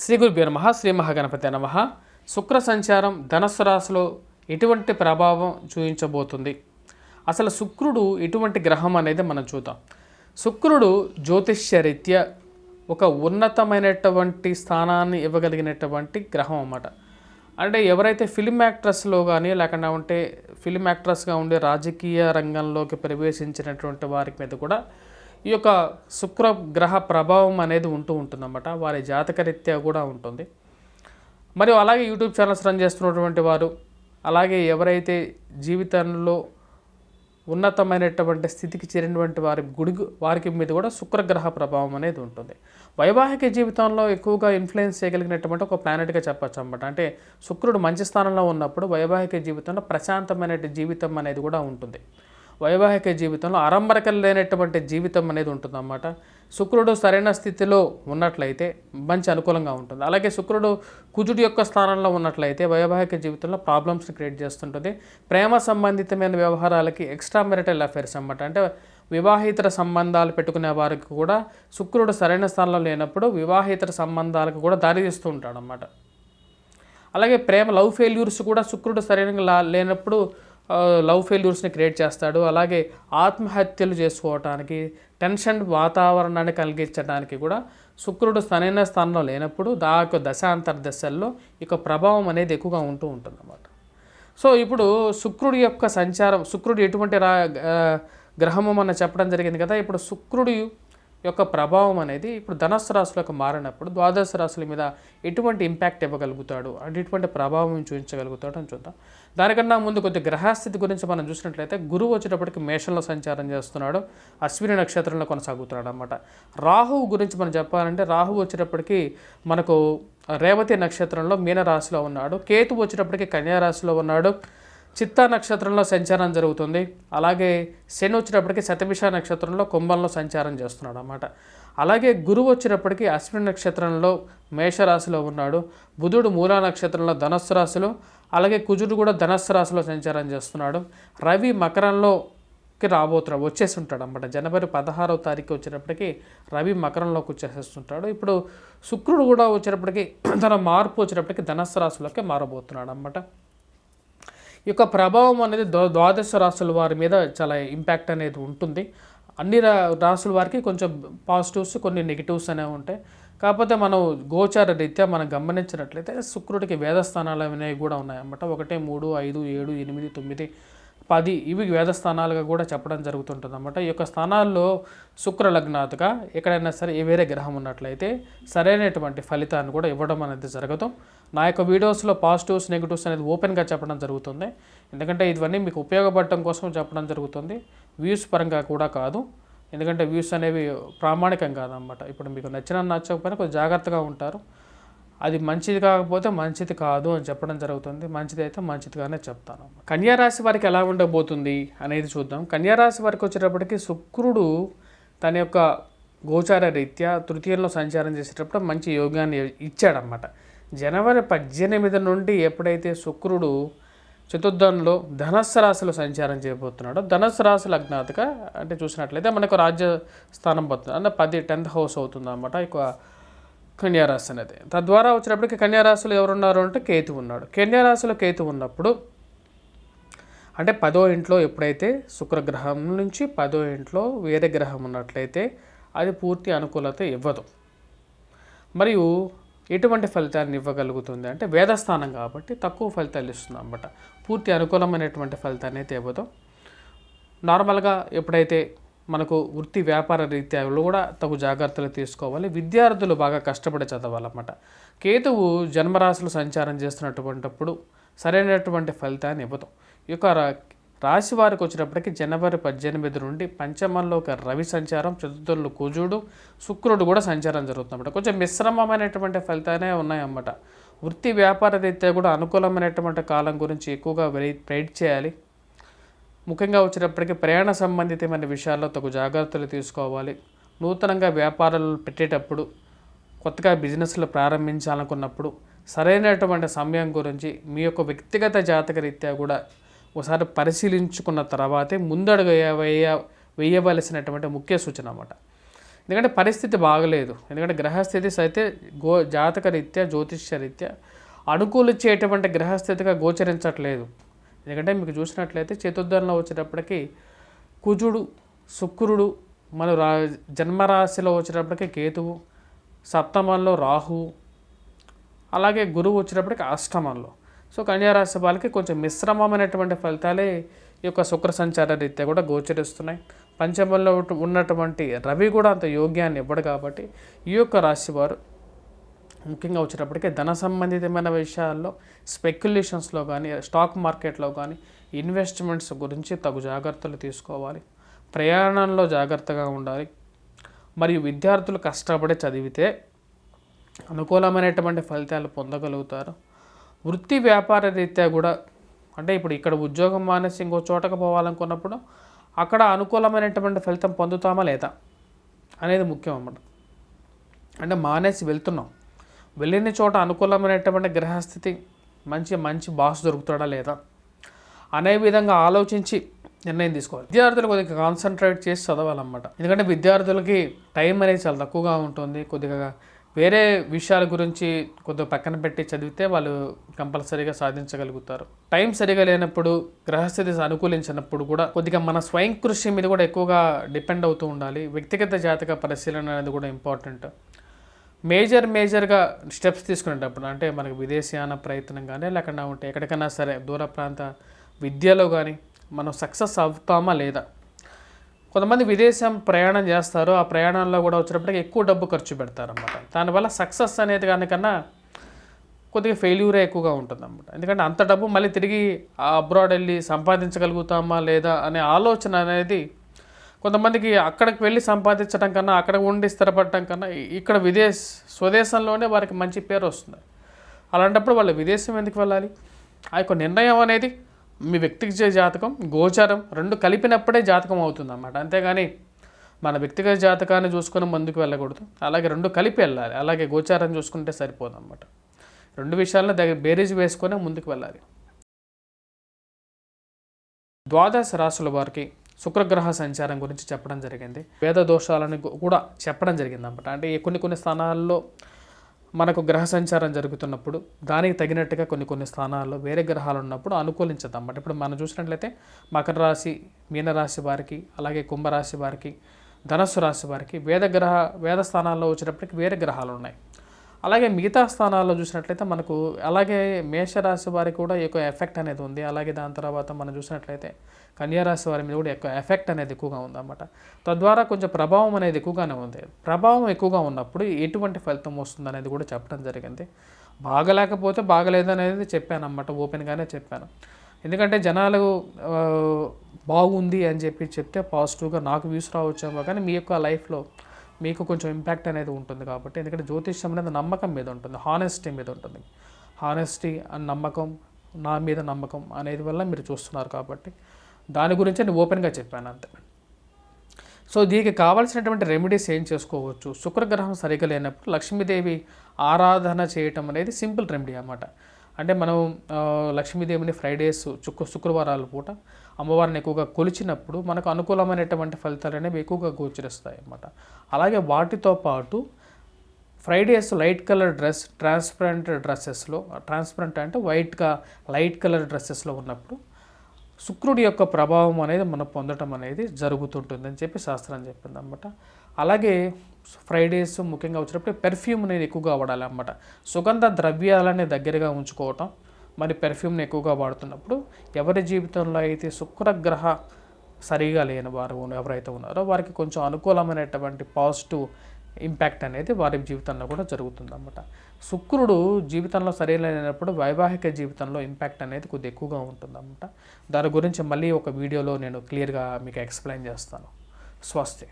శ్రీ గురుభ్యో నమః. శ్రీ మహాగణపతి నమః. శుక్ర సంచారం ధనస్సు రాశిలో ఎటువంటి ప్రభావం చూపించబోతుంది, అసలు శుక్రుడు ఎటువంటి గ్రహం అనేది మనం చూద్దాం. శుక్రుడు జ్యోతిష్యరీత్యా ఒక ఉన్నతమైనటువంటి స్థానాన్ని ఇవ్వగలిగినటువంటి గ్రహం అన్నమాట. అంటే ఎవరైతే ఫిల్మ్ యాక్ట్రెస్లో కానీ లేకుండా ఉంటే ఫిల్మ్ యాక్ట్రెస్గా ఉండే రాజకీయ రంగంలోకి ప్రవేశించినటువంటి వారి మీద కూడా ఈ యొక్క శుక్ర గ్రహ ప్రభావం అనేది ఉంటుందన్నమాట. వారి జాతకరీత్యా కూడా ఉంటుంది. మరియు అలాగే యూట్యూబ్ ఛానల్స్ రన్ చేస్తున్నటువంటి వారు, అలాగే ఎవరైతే జీవితంలో ఉన్నతమైనటువంటి స్థితికి చేరినటువంటి వారికి మీద కూడా శుక్రగ్రహ ప్రభావం అనేది ఉంటుంది. వైవాహిక జీవితంలో ఎక్కువగా ఇన్ఫ్లుయెన్స్ చేయగలిగినటువంటి ఒక ప్లానెట్గా చెప్పచ్చు అన్నమాట. అంటే శుక్రుడు మంచి స్థానంలో ఉన్నప్పుడు వైవాహిక జీవితంలో ప్రశాంతమైన జీవితం అనేది కూడా ఉంటుంది. వైవాహిక జీవితంలో అరంబరకలు లేనటువంటి జీవితం అనేది ఉంటుందన్నమాట. శుక్రుడు సరైన స్థితిలో ఉన్నట్లయితే మంచి అనుకూలంగా ఉంటుంది. అలాగే శుక్రుడు కుజుడి యొక్క స్థానంలో ఉన్నట్లయితే వైవాహిక జీవితంలో ప్రాబ్లమ్స్ని క్రియేట్ చేస్తుంటుంది. ప్రేమ సంబంధితమైన వ్యవహారాలకి ఎక్స్ట్రా మ్యారిటల్ అఫైర్స్ అన్నమాట. అంటే వివాహేతర సంబంధాలు పెట్టుకునే వారికి కూడా శుక్రుడు సరైన స్థానంలో లేనప్పుడు వివాహేతర సంబంధాలకు కూడా దారితీస్తూ ఉంటాడు అన్నమాట. అలాగే లవ్ ఫెయిల్యూర్స్ కూడా శుక్రుడు సరైన లేనప్పుడు లవ్ ఫెయిల్యూర్స్ని క్రియేట్ చేస్తాడు. అలాగే ఆత్మహత్యలు చేసుకోవటానికి, టెన్షన్ వాతావరణాన్ని కలిగించడానికి కూడా శుక్రుడు సరైన స్థానంలో లేనప్పుడు దాని దశాంతర దశల్లో ఇక ప్రభావం అనేది ఎక్కువగా ఉంటుందన్నమాట. సో ఇప్పుడు శుక్రుడి యొక్క సంచారం, శుక్రుడు ఎటువంటి గ్రహము మనం చెప్పడం జరిగింది కదా. ఇప్పుడు శుక్రుడి యొక్క ప్రభావం అనేది ఇప్పుడు ధనస్సు రాశులకు మారినప్పుడు ద్వాదశ రాశుల మీద ఎటువంటి ఇంపాక్ట్ ఇవ్వగలుగుతాడు, అంటే ఎటువంటి ప్రభావం చూపించగలుగుతాడు అని చూద్దాం. దానికన్నా ముందు కొద్ది గ్రహస్థితి గురించి మనం చూసినట్లయితే గురువు వచ్చేటప్పటికి మేషంలో సంచారం చేస్తున్నాడు, అశ్విని నక్షత్రంలో కొనసాగుతున్నాడు అన్నమాట. రాహువు గురించి మనం చెప్పాలంటే రాహువు వచ్చేటప్పటికి మనకు రేవతి నక్షత్రంలో మీనరాశిలో ఉన్నాడు, కేతు వచ్చేటప్పటికి కన్యారాశిలో ఉన్నాడు, చిత్తా నక్షత్రంలో సంచారం జరుగుతుంది. అలాగే శని వచ్చినప్పటికీ శతభిష నక్షత్రంలో కుంభంలో సంచారం చేస్తున్నాడు అన్నమాట. అలాగే గురువు వచ్చినప్పటికీ అశ్విని నక్షత్రంలో మేషరాశిలో ఉన్నాడు, బుధుడు మూలా నక్షత్రంలో ధనస్సు రాశిలో, అలాగే కుజుడు కూడా ధనస్సు రాశిలో సంచారం చేస్తున్నాడు. రవి మకరంలోకి వచ్చేసి ఉంటాడు అన్నమాట. జనవరి 16వ తారీఖు వచ్చేటప్పటికి రవి మకరంలోకి వచ్చేసేస్తుంటాడు. ఇప్పుడు శుక్రుడు కూడా వచ్చేటప్పటికి తన మార్పు వచ్చేటప్పటికి ధనస్సు రాశిలోకి మారబోతున్నాడు అన్నమాట. ఈ యొక్క ప్రభావం అనేది ద్వాదశ రాశుల వారి మీద చాలా ఇంపాక్ట్ అనేది ఉంటుంది. అన్ని రాశుల వారికి కొంచెం పాజిటివ్స్, కొన్ని నెగిటివ్స్ అనేవి ఉంటాయి. కాకపోతే మనం గోచార రీత్యా మనం గమనించినట్లయితే శుక్రుడికి వేదస్థానాలు అనేవి కూడా ఉన్నాయన్నమాట. 1, 3, 5, 7, 8, 9, 10 ఇవి వేదస్థానాలుగా కూడా చెప్పడం జరుగుతుంటుంది అన్నమాట. ఈ యొక్క స్థానాల్లో శుక్ర లగ్నాతుగా ఎక్కడైనా సరే వేరే గ్రహం ఉన్నట్లయితే సరైనటువంటి ఫలితాన్ని కూడా ఇవ్వడం అనేది జరగదు. నా యొక్క వీడియోస్లో పాజిటివ్స్, నెగిటివ్స్ అనేది ఓపెన్గా చెప్పడం జరుగుతుంది. ఎందుకంటే ఇవన్నీ మీకు ఉపయోగపడటం కోసం చెప్పడం జరుగుతుంది, వ్యూస్ పరంగా కూడా కాదు. ఎందుకంటే వ్యూస్ అనేవి ప్రామాణికం కాదన్నమాట. ఇప్పుడు మీకు నచ్చకపోయినా కొంచెం జాగ్రత్తగా ఉంటారు. అది మంచిది కాకపోతే మంచిది కాదు అని చెప్పడం జరుగుతుంది. మంచిది అయితే మంచిదిగానే చెప్తాను. కన్యారాశి వారికి ఎలా ఉండబోతుంది అనేది చూద్దాం. కన్యారాశి వారికి వచ్చేటప్పటికి శుక్రుడు తన యొక్క గోచార రీత్యా తృతీయంలో సంచారం చేసేటప్పుడు మంచి యోగాన్ని ఇచ్చాడన్నమాట. జనవరి 18 నుండి ఎప్పుడైతే శుక్రుడు చతుర్థంలో ధనస్సు రాశిలో సంచారం చేయబోతున్నాడో, ధనస్సు రాశి లగ్నాతుగా అంటే చూసినట్లయితే మనకు రాజ్యస్థానం పోతుంది, అంటే 10th హౌస్ అవుతుంది అన్నమాట ఇక కన్యారాశి అనేది. తద్వారా వచ్చినప్పటికీ కన్యారాశిలో ఎవరున్నారు అంటే కేతు ఉన్నాడు. కన్యారాశిలో కేతు ఉన్నప్పుడు అంటే 10వ ఇంట్లో ఎప్పుడైతే శుక్రగ్రహం నుంచి 10వ ఇంట్లో వేరే గ్రహం ఉన్నట్లయితే అది పూర్తి అనుకూలత ఇవ్వదు. మరియు ఎటువంటి ఫలితాన్ని ఇవ్వగలుగుతుంది అంటే వేదస్థానం కాబట్టి తక్కువ ఫలితాలు ఇస్తుంది అన్నమాట. పూర్తి అనుకూలమైనటువంటి ఫలితాన్ని అయితే ఇవ్వదు. నార్మల్గా ఎప్పుడైతే మనకు వృత్తి వ్యాపార రీత్యాలు కూడా తగు జాగ్రత్తలు తీసుకోవాలి. విద్యార్థులు బాగా కష్టపడి చదవాలన్నమాట. కేతువు జన్మరాశులు సంచారం చేస్తున్నటువంటిప్పుడు సరైనటువంటి ఫలితాన్ని ఇవ్వదు. ఈ యొక్క రాశి వారికి వచ్చినప్పటికీ జనవరి 18 నుండి పంచమంలో ఒక రవి సంచారం, చతుర్థంలో కుజుడు, శుక్రుడు కూడా సంచారం జరుగుతుందన్నమాట. కొంచెం మిశ్రమమైనటువంటి ఫలితాలే ఉన్నాయన్నమాట. వృత్తి వ్యాపార రీత్యా కూడా అనుకూలమైనటువంటి కాలం గురించి ఎక్కువగా వెయిట్ చేయాలి. ముఖ్యంగా వచ్చేటప్పటికి ప్రయాణ సంబంధితమైన విషయాల్లో తగు జాగ్రత్తలు తీసుకోవాలి. నూతనంగా వ్యాపారాలు పెట్టేటప్పుడు, కొత్తగా బిజినెస్లు ప్రారంభించాలనుకున్నప్పుడు సరైనటువంటి సమయం గురించి మీ యొక్క వ్యక్తిగత జాతక రీత్యా కూడా ఒకసారి పరిశీలించుకున్న తర్వాతే ముందడుగు వేయవలసినటువంటి ముఖ్య సూచన అన్నమాట. ఎందుకంటే పరిస్థితి బాగలేదు. ఎందుకంటే గ్రహస్థితి అయితే జాతక రీత్యా జ్యోతిష్య రీత్యా అనుకూలించేటువంటి గ్రహస్థితిగా గోచరించట్లేదు. ఎందుకంటే మీకు చూసినట్లయితే చతుర్థంలో వచ్చేటప్పటికి కుజుడు, శుక్రుడు, మన జన్మరాశిలో వచ్చేటప్పటికి కేతువు, సప్తమంలో రాహువు, అలాగే గురువు వచ్చేటప్పటికి అష్టమంలో. సో కన్యారాశి వాళ్ళకి కొంచెం మిశ్రమమైనటువంటి ఫలితాలే ఈ యొక్క శుక్ర సంచార రీత్యా కూడా గోచరిస్తున్నాయి. పంచమంలో ఉన్నటువంటి రవి కూడా అంత యోగ్యాన్ని ఇవ్వడు కాబట్టి ఈ యొక్క రాశి వారు ముఖ్యంగా వచ్చేటప్పటికి ధన సంబంధితమైన విషయాల్లో స్పెక్యులేషన్స్లో కానీ, స్టాక్ మార్కెట్లో కానీ, ఇన్వెస్ట్మెంట్స్ గురించి తగు జాగ్రత్తలు తీసుకోవాలి. ప్రయాణంలో జాగ్రత్తగా ఉండాలి. మరియు విద్యార్థులు కష్టపడి చదివితే అనుకూలమైనటువంటి ఫలితాలు పొందగలుగుతారు. వృత్తి వ్యాపార రీత్యా కూడా, అంటే ఇప్పుడు ఇక్కడ ఉద్యోగం మానేసి ఇంకో చోటకు పోవాలనుకున్నప్పుడు అక్కడ అనుకూలమైనటువంటి ఫలితం పొందుతామా లేదా అనేది ముఖ్యం అన్నమాట. అంటే మానేసి వెళ్తున్నాం, వెళ్ళిన చోట అనుకూలమైనటువంటి గ్రహస్థితి, మంచి బాస్ దొరుకుతాడా లేదా అనే విధంగా ఆలోచించి నిర్ణయం తీసుకోవాలి. విద్యార్థులు కొద్దిగా కాన్సన్ట్రేట్ చేసి చదవాలన్నమాట. ఎందుకంటే విద్యార్థులకి టైం అనేది చాలా తక్కువగా ఉంటుంది. కొద్దిగా వేరే విషయాల గురించి కొద్దిగా పక్కన పెట్టి చదివితే వాళ్ళు కంపల్సరీగా సాధించగలుగుతారు. టైం సరిగా లేనప్పుడు, గ్రహస్థితి అనుకూలించినప్పుడు కూడా కొద్దిగా మన స్వయం కృషి మీద కూడా ఎక్కువగా డిపెండ్ అవుతూ ఉండాలి. వ్యక్తిగత జాతక పరిశీలన అనేది కూడా ఇంపార్టెంట్. మేజర్గా స్టెప్స్ తీసుకునేటప్పుడు, అంటే మనకు విదేశీయాన ప్రయత్నం కానీ లేకుండా ఉంటే ఎక్కడికైనా సరే దూర ప్రాంత విద్యలో కానీ మనం సక్సెస్ అవుతామా లేదా. కొంతమంది విదేశం ప్రయాణం చేస్తారు, ఆ ప్రయాణంలో కూడా వచ్చేటప్పటికి ఎక్కువ డబ్బు ఖర్చు పెడతారన్నమాట. దానివల్ల సక్సెస్ అనేది కన్నా కొద్దిగా ఫెయిల్యూరే ఎక్కువగా ఉంటుంది అన్నమాట. ఎందుకంటే అంత డబ్బు మళ్ళీ తిరిగి అబ్రాడ్ వెళ్ళి సంపాదించగలుగుతామా లేదా అనే ఆలోచన అనేది కొంతమందికి అక్కడికి వెళ్ళి సంపాదించడం కన్నా, అక్కడ ఉండి స్థిరపడటం కన్నా ఇక్కడ స్వదేశంలోనే వారికి మంచి పేరు వస్తుంది. అలాంటప్పుడు వాళ్ళు విదేశం ఎందుకు వెళ్ళాలి? ఆ యొక్క నిర్ణయం అనేది మీ వ్యక్తిగత జాతకం, గోచారం రెండు కలిపినప్పుడే జాతకం అవుతుంది అన్నమాట. అంతేగాని మన వ్యక్తిగత జాతకాన్ని చూసుకొని ముందుకు వెళ్ళకూడదు, అలాగే రెండు కలిపి వెళ్ళాలి. అలాగే గోచారం చూసుకుంటే సరిపోదు అన్నమాట. రెండు విషయాలను బేరీజ్ వేసుకొని ముందుకు వెళ్ళాలి. ద్వాదశ రాశుల వారికి శుక్రగ్రహ సంచారం గురించి చెప్పడం జరిగింది. వేద దోషాలను కూడా చెప్పడం జరిగింది అన్నమాట. అంటే కొన్ని స్థానాల్లో మనకు గ్రహ సంచారం జరుగుతున్నప్పుడు దానికి తగినట్టుగా కొన్ని స్థానాల్లో వేరే గ్రహాలు ఉన్నప్పుడు అనుకూలించదు అన్నమాట. ఇప్పుడు మనం చూసినట్లయితే మకర రాశి, మీనరాశి వారికి, అలాగే కుంభరాశి వారికి, ధనస్సు రాశి వారికి వేద స్థానాల్లో వచ్చేటప్పటికి వేరే గ్రహాలు ఉన్నాయి. అలాగే మిగతా స్థానాల్లో చూసినట్లయితే మనకు అలాగే మేషరాశి వారికి కూడా ఎక్కువ ఎఫెక్ట్ అనేది ఉంది. అలాగే దాని తర్వాత మనం చూసినట్లయితే కన్యారాశి వారి మీద కూడా ఎక్కువ ఎఫెక్ట్ అనేది ఎక్కువగా ఉందన్నమాట. తద్వారా కొంచెం ప్రభావం అనేది ఎక్కువగానే ఉంది. ప్రభావం ఎక్కువగా ఉన్నప్పుడు ఎటువంటి ఫలితం వస్తుంది అనేది కూడా చెప్పడం జరిగింది. బాగలేకపోతే బాగలేదనేది చెప్పాను అన్నమాట, ఓపెన్గానే చెప్పాను. ఎందుకంటే జనాలు బాగుంది అని చెప్తే పాజిటివ్గా నాకు వ్యూస్ రావచ్చేమో, కానీ మీ యొక్క లైఫ్లో మీకు కొంచెం ఇంపాక్ట్ అనేది ఉంటుంది కాబట్టి. ఎందుకంటే జ్యోతిష్యం అనేది నమ్మకం మీద ఉంటుంది, హానెస్టీ మీద ఉంటుంది. హానెస్టీ అండ్ నమ్మకం, నా మీద నమ్మకం అనేది వల్ల మీరు చూస్తున్నారు కాబట్టి దాని గురించి నేను ఓపెన్గా చెప్పాను అంతే. సో దీనికి కావాల్సినటువంటి రెమెడీస్ ఏం చేసుకోవచ్చు? శుక్రగ్రహం సరిగా లేనప్పుడు లక్ష్మీదేవి ఆరాధన చేయటం అనేది సింపుల్ రెమెడీ అన్నమాట. అంటే మనం లక్ష్మీదేవిని ఫ్రైడేస్, శుక్రవారాల పూట అమ్మవారిని ఎక్కువగా కొలిచినప్పుడు మనకు అనుకూలమైనటువంటి ఫలితాలు అనేవి ఎక్కువగా గోచరిస్తాయి అన్నమాట. అలాగే వాటితో పాటు ఫ్రైడేస్ లైట్ కలర్ ట్రాన్స్పరెంట్ డ్రెస్సెస్లో, ట్రాన్స్పరెంట్ అంటే వైట్గా లైట్ కలర్ డ్రెస్సెస్లో ఉన్నప్పుడు శుక్రుడి యొక్క ప్రభావం అనేది మనం పొందటం అనేది జరుగుతుంటుందని చెప్పి శాస్త్రం చెప్పింది అన్నమాట. అలాగే ఫ్రైడేస్ ముఖ్యంగా వచ్చినప్పుడు పెర్ఫ్యూమ్ అనేది ఎక్కువగా వాడాలి అన్నమాట. సుగంధ ద్రవ్యాలని దగ్గరగా ఉంచుకోవటం, మరి పెర్ఫ్యూమ్ని ఎక్కువగా వాడుతున్నప్పుడు ఎవరి జీవితంలో అయితే శుక్రగ్రహ సరిగా లేని వారు ఎవరైతే ఉన్నారో వారికి కొంచెం అనుకూలమైనటువంటి పాజిటివ్ ఇంపాక్ట్ అనేది వారి జీవితంలో కూడా జరుగుతుందన్నమాట. శుక్రుడు జీవితంలో సరైనప్పుడు వైవాహిక జీవితంలో ఇంపాక్ట్ అనేది కొద్దిగా ఎక్కువగా ఉంటుందన్నమాట. దాని గురించి మళ్ళీ ఒక వీడియోలో నేను క్లియర్గా మీకు ఎక్స్ప్లెయిన్ చేస్తాను. స్వస్తి.